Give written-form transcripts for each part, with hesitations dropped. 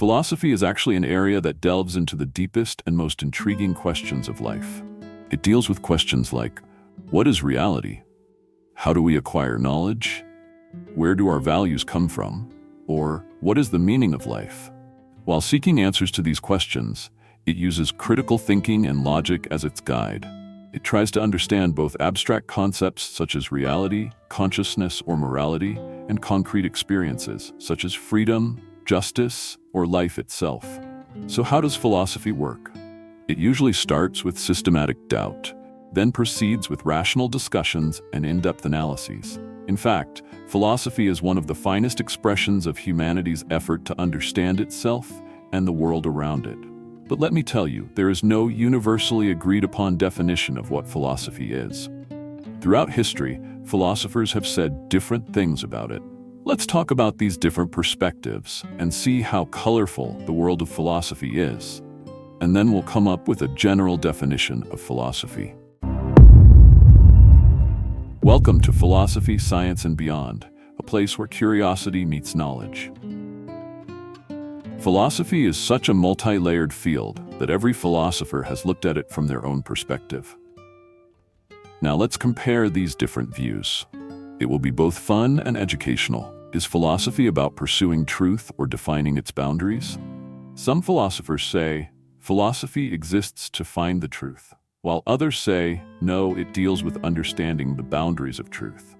Philosophy is actually an area that delves into the deepest and most intriguing questions of life. It deals with questions like, what is reality? How do we acquire knowledge? Where do our values come from? Or, what is the meaning of life? While seeking answers to these questions, it uses critical thinking and logic as its guide. It tries to understand both abstract concepts such as reality, consciousness, or morality, and concrete experiences such as freedom, justice, or life itself. So how does philosophy work? It usually starts with systematic doubt, then proceeds with rational discussions and in-depth analyses. In fact, philosophy is one of the finest expressions of humanity's effort to understand itself and the world around it. But let me tell you, there is no universally agreed-upon definition of what philosophy is. Throughout history, philosophers have said different things about it. Let's talk about these different perspectives and see how colorful the world of philosophy is. And then we'll come up with a general definition of philosophy. Welcome to Philosophy, Science, and Beyond, a place where curiosity meets knowledge. Philosophy is such a multi-layered field that every philosopher has looked at it from their own perspective. Now let's compare these different views. It will be both fun and educational. Is philosophy about pursuing truth or defining its boundaries? Some philosophers say, philosophy exists to find the truth, while others say, no, it deals with understanding the boundaries of truth.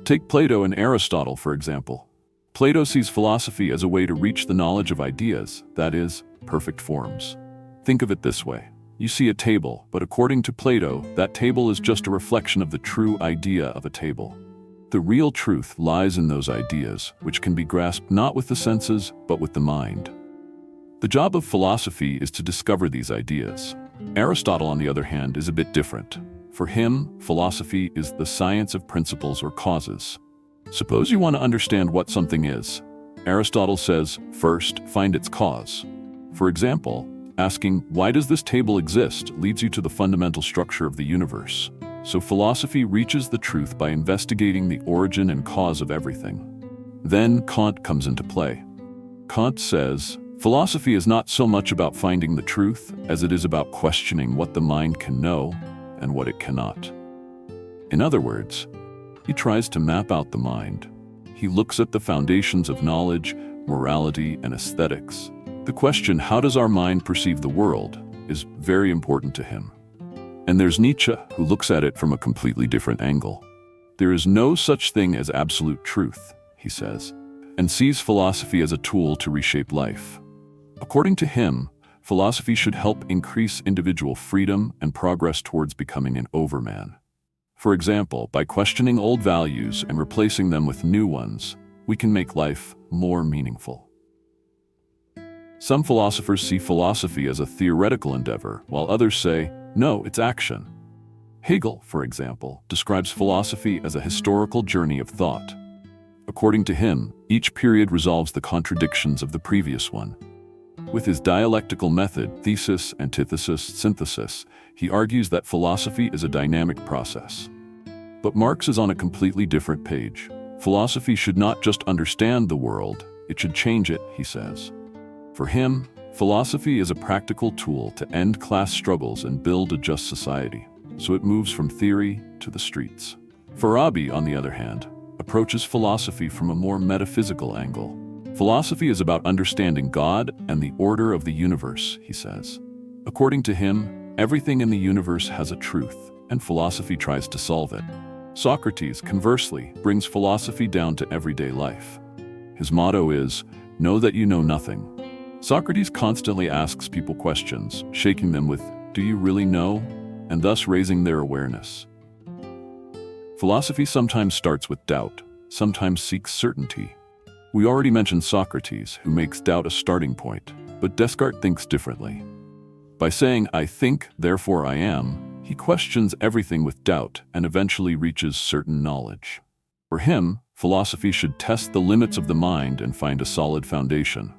Take Plato and Aristotle, for example. Plato sees philosophy as a way to reach the knowledge of ideas, that is, perfect forms. Think of it this way. You see a table, but according to Plato, that table is just a reflection of the true idea of a table. The real truth lies in those ideas, which can be grasped not with the senses, but with the mind. The job of philosophy is to discover these ideas. Aristotle, on the other hand, is a bit different. For him, philosophy is the science of principles or causes. Suppose you want to understand what something is. Aristotle says, first, find its cause. For example, asking, why does this table exist, leads you to the fundamental structure of the universe. So philosophy reaches the truth by investigating the origin and cause of everything. Then Kant comes into play. Kant says, philosophy is not so much about finding the truth as it is about questioning what the mind can know and what it cannot. In other words, he tries to map out the mind. He looks at the foundations of knowledge, morality, and aesthetics. The question, how does our mind perceive the world, is very important to him. And there's Nietzsche, who looks at it from a completely different angle. There is no such thing as absolute truth, he says, and sees philosophy as a tool to reshape life. According to him, philosophy should help increase individual freedom and progress towards becoming an overman. For example, by questioning old values and replacing them with new ones, we can make life more meaningful. Some philosophers see philosophy as a theoretical endeavor, while others say, no, it's action. Hegel, for example, describes philosophy as a historical journey of thought. According to him, each period resolves the contradictions of the previous one. With his dialectical method, thesis, antithesis, synthesis, he argues that philosophy is a dynamic process. But Marx is on a completely different page. Philosophy should not just understand the world, it should change it, he says. For him, philosophy is a practical tool to end class struggles and build a just society, so it moves from theory to the streets. Farabi, on the other hand, approaches philosophy from a more metaphysical angle. Philosophy is about understanding God and the order of the universe, he says. According to him, everything in the universe has a truth, and philosophy tries to solve it. Socrates, conversely, brings philosophy down to everyday life. His motto is, know that you know nothing. Socrates constantly asks people questions, shaking them with, do you really know? And thus raising their awareness. Philosophy sometimes starts with doubt, sometimes seeks certainty. We already mentioned Socrates, who makes doubt a starting point, but Descartes thinks differently. By saying, I think, therefore I am, he questions everything with doubt and eventually reaches certain knowledge. For him, philosophy should test the limits of the mind and find a solid foundation.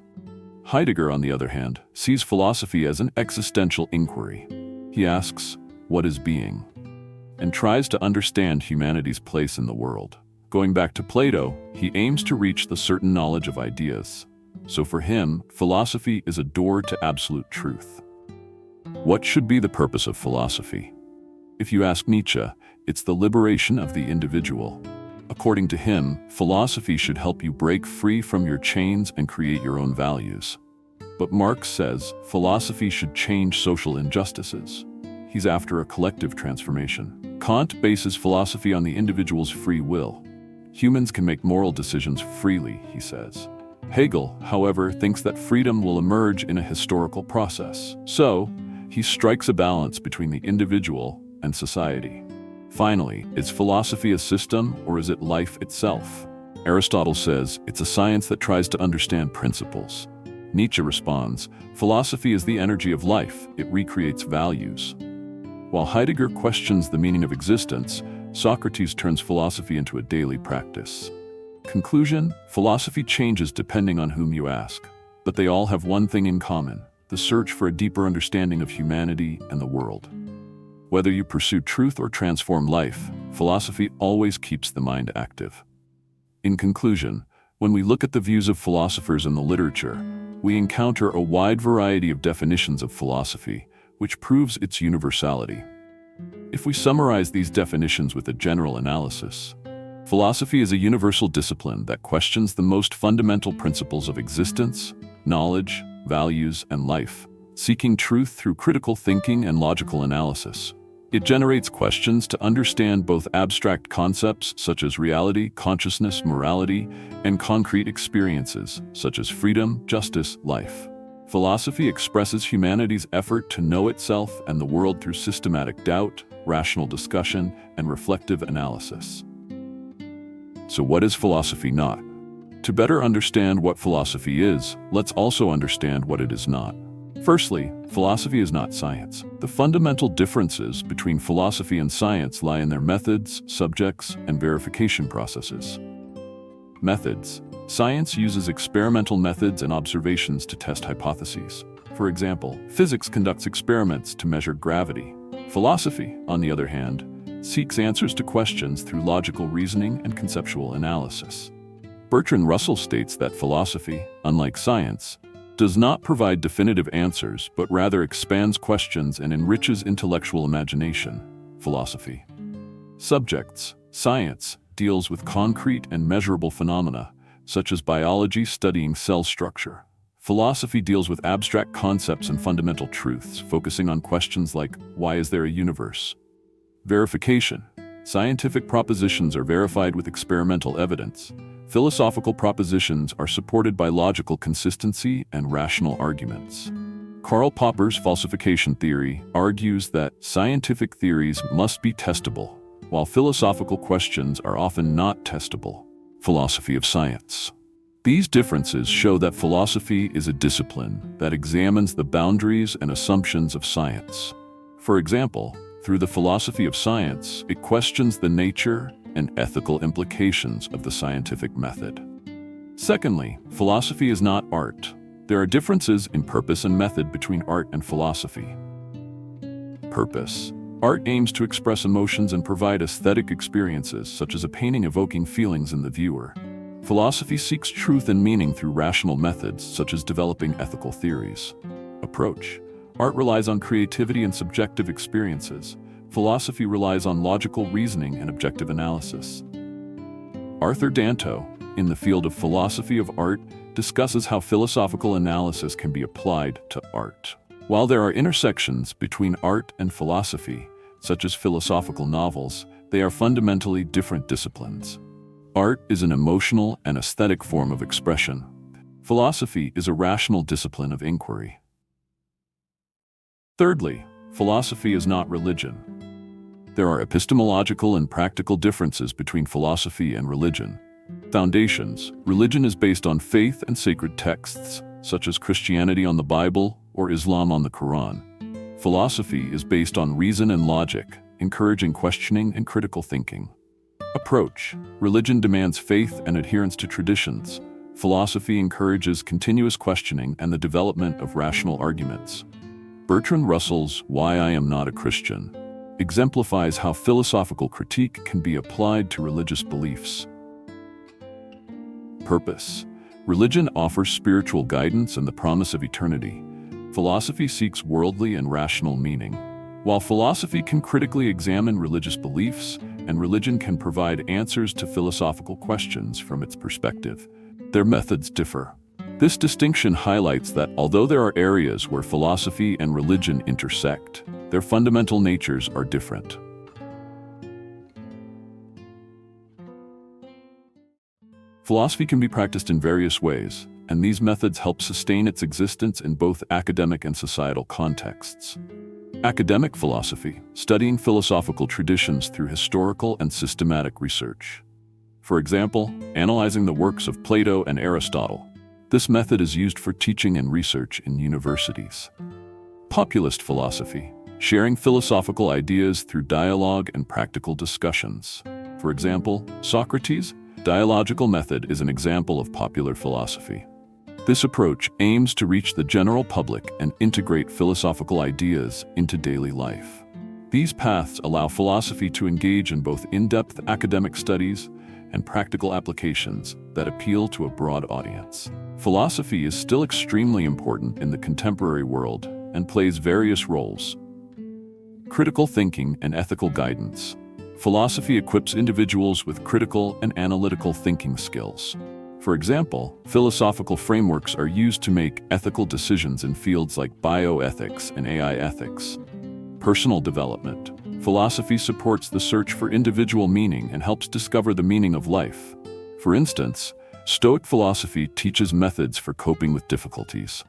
Heidegger, on the other hand, sees philosophy as an existential inquiry. He asks, what is being? And tries to understand humanity's place in the world. Going back to Plato, he aims to reach the certain knowledge of ideas. So for him, philosophy is a door to absolute truth. What should be the purpose of philosophy? If you ask Nietzsche, it's the liberation of the individual. According to him, philosophy should help you break free from your chains and create your own values. But Marx says philosophy should change social injustices. He's after a collective transformation. Kant bases philosophy on the individual's free will. Humans can make moral decisions freely, he says. Hegel, however, thinks that freedom will emerge in a historical process. So, he strikes a balance between the individual and society. Finally, is philosophy a system or is it life itself? Aristotle says it's a science that tries to understand principles. Nietzsche responds, philosophy is the energy of life, it recreates values. While Heidegger questions the meaning of existence, Socrates turns philosophy into a daily practice. Conclusion, philosophy changes depending on whom you ask, but they all have one thing in common, the search for a deeper understanding of humanity and the world. Whether you pursue truth or transform life, philosophy always keeps the mind active. In conclusion, when we look at the views of philosophers in the literature, we encounter a wide variety of definitions of philosophy, which proves its universality. If we summarize these definitions with a general analysis, philosophy is a universal discipline that questions the most fundamental principles of existence, knowledge, values, and life, seeking truth through critical thinking and logical analysis. It generates questions to understand both abstract concepts such as reality, consciousness, morality, and concrete experiences such as freedom, justice, life. Philosophy expresses humanity's effort to know itself and the world through systematic doubt, rational discussion, and reflective analysis. So what is philosophy not? To better understand what philosophy is, let's also understand what it is not. Firstly, philosophy is not science. The fundamental differences between philosophy and science lie in their methods, subjects, and verification processes. Methods. Science uses experimental methods and observations to test hypotheses. For example, physics conducts experiments to measure gravity. Philosophy, on the other hand, seeks answers to questions through logical reasoning and conceptual analysis. Bertrand Russell states that philosophy, unlike science, does not provide definitive answers, but rather expands questions and enriches intellectual imagination. Philosophy. Subjects. Science deals with concrete and measurable phenomena, such as biology studying cell structure. Philosophy deals with abstract concepts and fundamental truths, focusing on questions like, why is there a universe? Verification. Scientific propositions are verified with experimental evidence. Philosophical propositions are supported by logical consistency and rational arguments. Karl Popper's falsification theory argues that scientific theories must be testable, while philosophical questions are often not testable. Philosophy of science. These differences show that philosophy is a discipline that examines the boundaries and assumptions of science. For example, through the philosophy of science, it questions the nature and ethical implications of the scientific method. Secondly, philosophy is not art. There are differences in purpose and method between art and philosophy. Purpose. Art aims to express emotions and provide aesthetic experiences, such as a painting evoking feelings in the viewer. Philosophy seeks truth and meaning through rational methods, such as developing ethical theories. Approach. Art relies on creativity and subjective experiences. Philosophy relies on logical reasoning and objective analysis. Arthur Danto, in the field of philosophy of art, discusses how philosophical analysis can be applied to art. While there are intersections between art and philosophy, such as philosophical novels, they are fundamentally different disciplines. Art is an emotional and aesthetic form of expression. Philosophy is a rational discipline of inquiry. Thirdly, philosophy is not religion. There are epistemological and practical differences between philosophy and religion. Foundations. Religion is based on faith and sacred texts, such as Christianity on the Bible or Islam on the Quran. Philosophy is based on reason and logic, encouraging questioning and critical thinking. Approach. Religion demands faith and adherence to traditions. Philosophy encourages continuous questioning and the development of rational arguments. Bertrand Russell's Why I Am Not a Christian exemplifies how philosophical critique can be applied to religious beliefs. Purpose. Religion offers spiritual guidance and the promise of eternity. Philosophy seeks worldly and rational meaning. While philosophy can critically examine religious beliefs, and religion can provide answers to philosophical questions from its perspective, their methods differ. This distinction highlights that although there are areas where philosophy and religion intersect, their fundamental natures are different. Philosophy can be practiced in various ways, and these methods help sustain its existence in both academic and societal contexts. Academic philosophy, studying philosophical traditions through historical and systematic research. For example, analyzing the works of Plato and Aristotle. This method is used for teaching and research in universities. Populist philosophy, sharing philosophical ideas through dialogue and practical discussions. For example, Socrates' dialogical method is an example of popular philosophy. This approach aims to reach the general public and integrate philosophical ideas into daily life. These paths allow philosophy to engage in both in-depth academic studies and practical applications that appeal to a broad audience. Philosophy is still extremely important in the contemporary world and plays various roles. Critical thinking and ethical guidance. Philosophy equips individuals with critical and analytical thinking skills. For example, philosophical frameworks are used to make ethical decisions in fields like bioethics and AI ethics. Personal development. Philosophy supports the search for individual meaning and helps discover the meaning of life. For instance, Stoic philosophy teaches methods for coping with difficulties.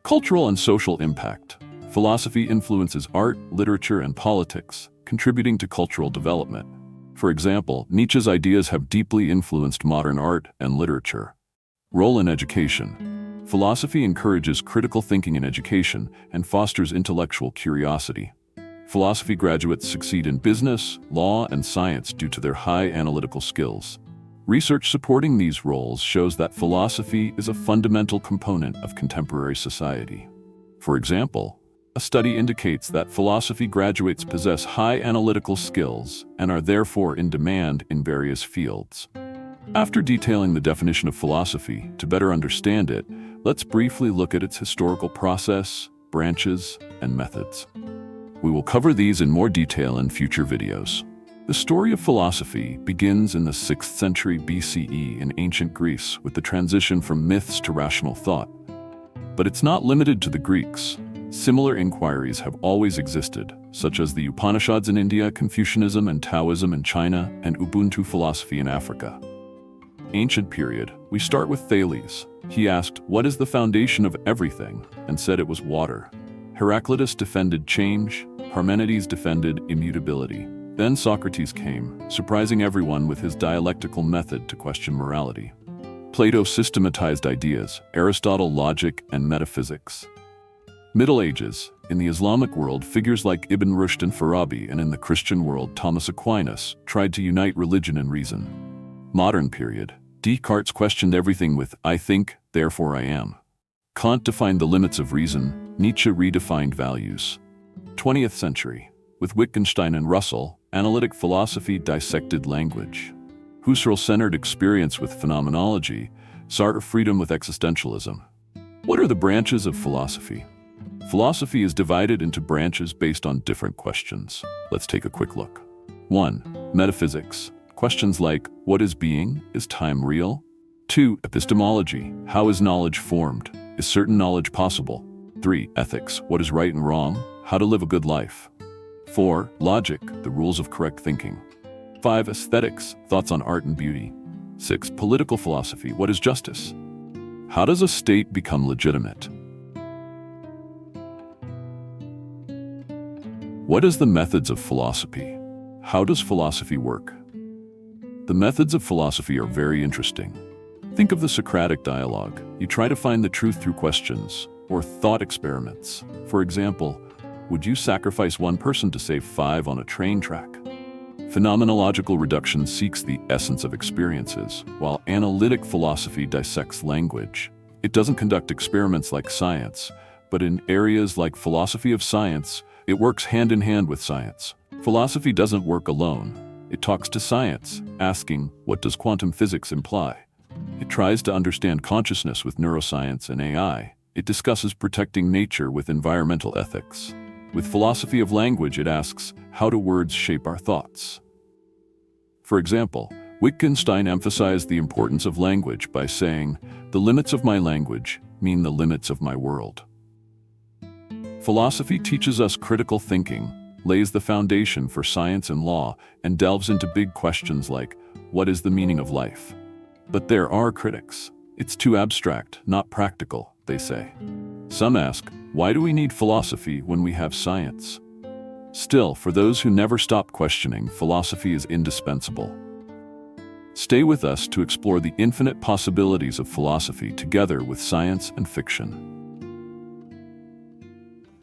Cultural and social impact. Philosophy influences art, literature, and politics, contributing to cultural development. For example, Nietzsche's ideas have deeply influenced modern art and literature. Role in education. Philosophy encourages critical thinking in education and fosters intellectual curiosity. Philosophy graduates succeed in business, law, and science due to their high analytical skills. Research supporting these roles shows that philosophy is a fundamental component of contemporary society. For example, a study indicates that philosophy graduates possess high analytical skills and are therefore in demand in various fields. After detailing the definition of philosophy, to better understand it, let's briefly look at its historical process, branches, and methods. We will cover these in more detail in future videos. The story of philosophy begins in the 6th century BCE in ancient Greece with the transition from myths to rational thought. But it's not limited to the Greeks. Similar inquiries have always existed, such as the Upanishads in India, Confucianism and Taoism in China, and Ubuntu philosophy in Africa. Ancient period, we start with Thales. He asked, "What is the foundation of everything?" and said it was water. Heraclitus defended change, Parmenides defended immutability. Then Socrates came, surprising everyone with his dialectical method to question morality. Plato systematized ideas, Aristotle logic and metaphysics. Middle Ages, in the Islamic world, figures like Ibn Rushd and Farabi, and in the Christian world, Thomas Aquinas, tried to unite religion and reason. Modern period, Descartes questioned everything with "I think, therefore I am." Kant defined the limits of reason, Nietzsche redefined values. 20th century, with Wittgenstein and Russell, analytic philosophy dissected language. Husserl centered experience with phenomenology, Sartre freedom with existentialism. What are the branches of philosophy? Philosophy is divided into branches based on different questions. Let's take a quick look. 1. Metaphysics. Questions like, what is being? Is time real? 2. Epistemology. How is knowledge formed? Is certain knowledge possible? 3. Ethics. What is right and wrong? How to live a good life? 4. Logic. The rules of correct thinking. 5. Aesthetics. Thoughts on art and beauty. 6. Political philosophy. What is justice? How does a state become legitimate? What is the methods of philosophy? How does philosophy work? The methods of philosophy are very interesting. Think of the Socratic dialogue. You try to find the truth through questions or thought experiments. For example, would you sacrifice one person to save 5 on a train track? Phenomenological reduction seeks the essence of experiences, while analytic philosophy dissects language. It doesn't conduct experiments like science, but in areas like philosophy of science, it works hand in hand with science. Philosophy doesn't work alone. It talks to science, asking, what does quantum physics imply? It tries to understand consciousness with neuroscience and AI. It discusses protecting nature with environmental ethics. With philosophy of language, it asks, how do words shape our thoughts? For example, Wittgenstein emphasized the importance of language by saying, the limits of my language mean the limits of my world. Philosophy teaches us critical thinking, lays the foundation for science and law, and delves into big questions like, what is the meaning of life? But there are critics. It's too abstract, not practical, they say. Some ask, why do we need philosophy when we have science? Still, for those who never stop questioning, philosophy is indispensable. Stay with us to explore the infinite possibilities of philosophy together with science and fiction.